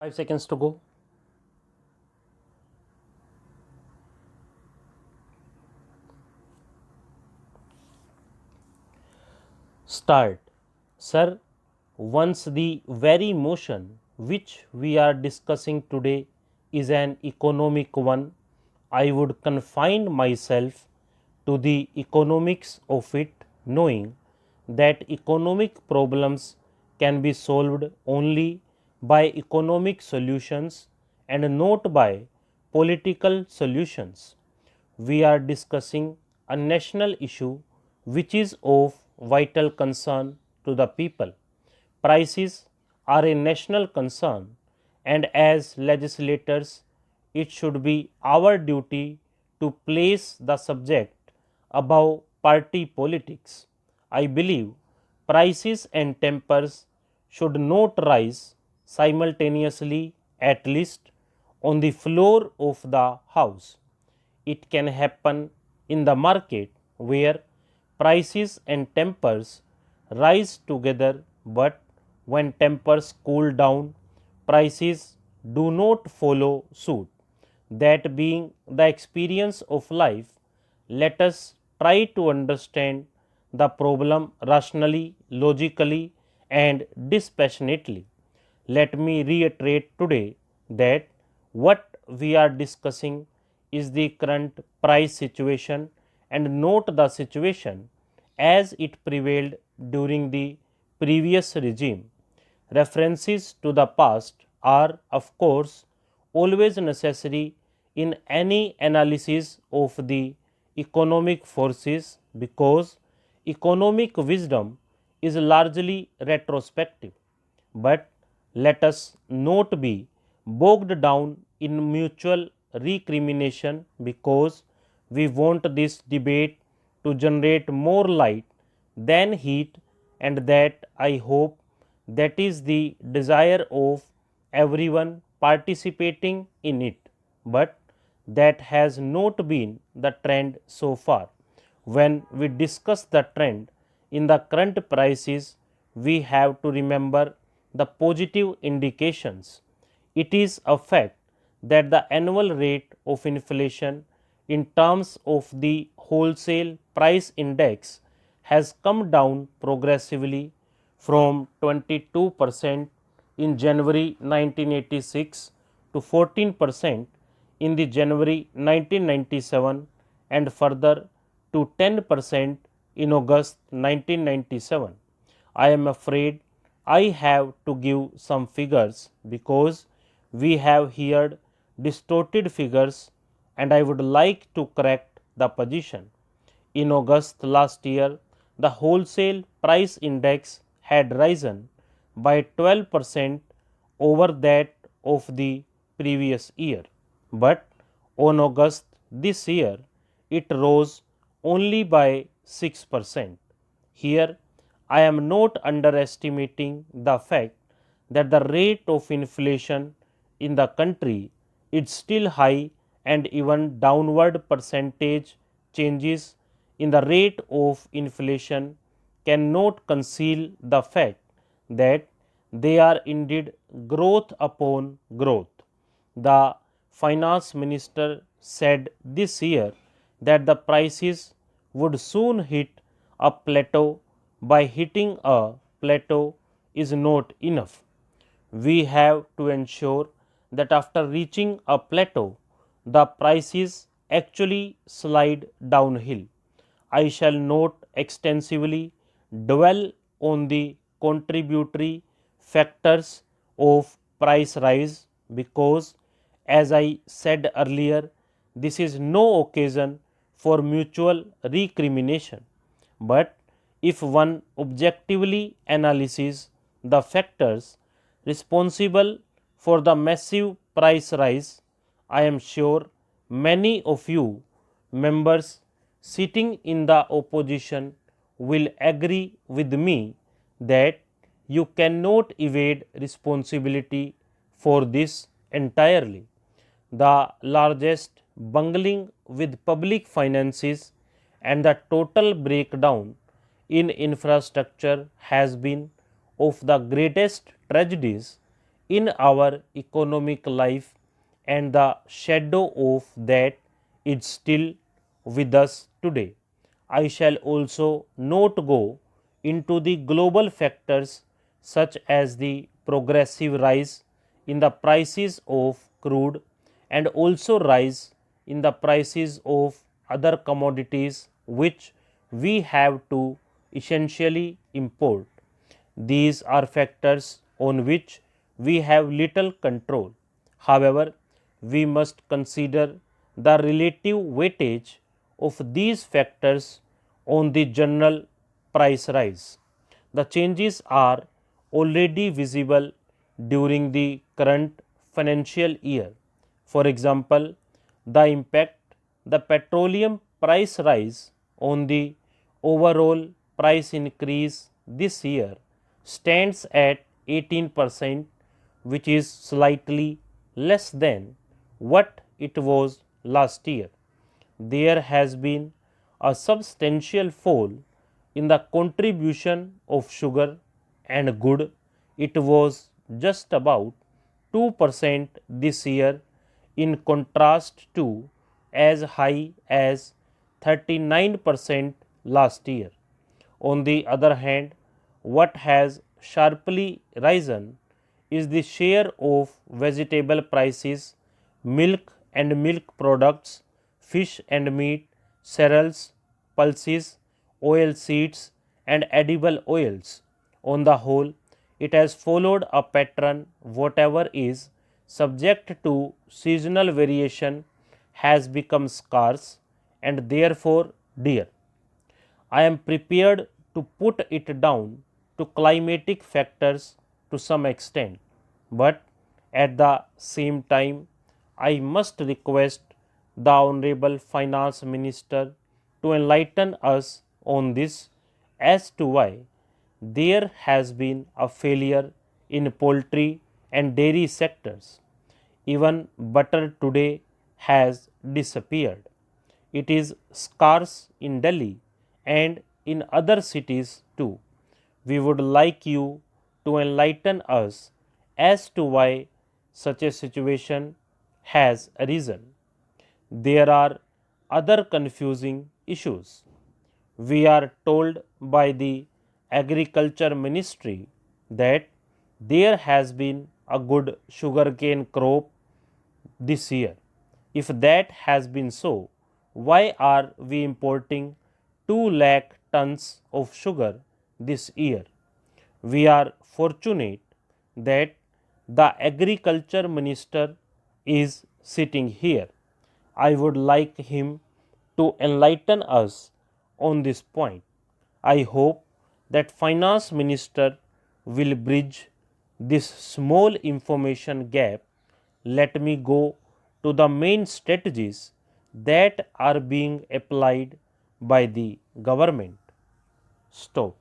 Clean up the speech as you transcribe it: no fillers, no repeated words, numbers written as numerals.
5 seconds to go. Start. Sir, once the very motion which we are discussing today is an economic one, I would confine myself to the economics of it, knowing that economic problems can be solved only by economic solutions and not by political solutions. We are discussing a national issue which is of vital concern to the people. Prices are a national concern, and as legislators, it should be our duty to place the subject above party politics. I believe prices and tempers should not rise simultaneously, at least on the floor of the House. It can happen in the market where prices and tempers rise together, but when tempers cool down, prices do not follow suit. That being the experience of life, let us try to understand the problem rationally, logically, and dispassionately. Let me reiterate today that what we are discussing is the current price situation and not the situation as it prevailed during the previous regime. References to the past are, of course, always necessary in any analysis of the economic forces because economic wisdom is largely retrospective. But let us not be bogged down in mutual recrimination because we want this debate to generate more light than heat, and that I hope that is the desire of everyone participating in it. But that has not been the trend so far. When we discuss the trend in the current prices, we have to remember the positive indications. It is a fact that the annual rate of inflation in terms of the wholesale price index has come down progressively from 22% in January 1986 to 14% in the January 1997 and further to 10% in August 1997. I am afraid I have to give some figures because we have heard distorted figures, and I would like to correct the position. In August last year, the wholesale price index had risen by 12% over that of the previous year. But on August this year, it rose only by 6%. Here, I am not underestimating the fact that the rate of inflation in the country is still high, and even downward percentage changes in the rate of inflation cannot conceal the fact that they are indeed growth upon growth. The finance minister said this year that the prices would soon hit a plateau. By hitting a plateau is not enough. We have to ensure that after reaching a plateau, the prices actually slide downhill. I shall not extensively dwell on the contributory factors of price rise because, as I said earlier, this is no occasion for mutual recrimination. But if one objectively analyzes the factors responsible for the massive price rise, I am sure many of you members sitting in the opposition will agree with me that you cannot evade responsibility for this entirely. The largest bungling with public finances and the total breakdown in infrastructure has been of the greatest tragedies in our economic life, and the shadow of that is still with us today. I shall also not go into the global factors such as the progressive rise in the prices of crude and also rise in the prices of other commodities which we have to essentially import. These are factors on which we have little control. However, we must consider the relative weightage of these factors on the general price rise. The changes are already visible during the current financial year. For example, the impact the petroleum price rise on the overall price increase this year stands at 18%, which is slightly less than what it was last year. There has been a substantial fall in the contribution of sugar and good. It was just about 2% this year, in contrast to as high as 39% last year. On the other hand, what has sharply risen is the share of vegetable prices, milk and milk products, fish and meat, cereals, pulses, oil seeds, and edible oils. On the whole, it has followed a pattern. Whatever is subject to seasonal variation has become scarce and therefore dear. I am prepared to put it down to climatic factors to some extent, but at the same time, I must request the Honorable Finance Minister to enlighten us on this as to why there has been a failure in poultry and dairy sectors. Even butter today has disappeared. It is scarce in Delhi and in other cities too. We would like you to enlighten us as to why such a situation has arisen. There are other confusing issues. We are told by the Agriculture Ministry that there has been a good sugarcane crop this year. If that has been so, why are we importing 2 lakh tons of sugar this year? We are fortunate that the agriculture minister is sitting here. I would like him to enlighten us on this point. I hope that finance minister will bridge this small information gap. Let me go to the main strategies that are being applied by the government. Stop.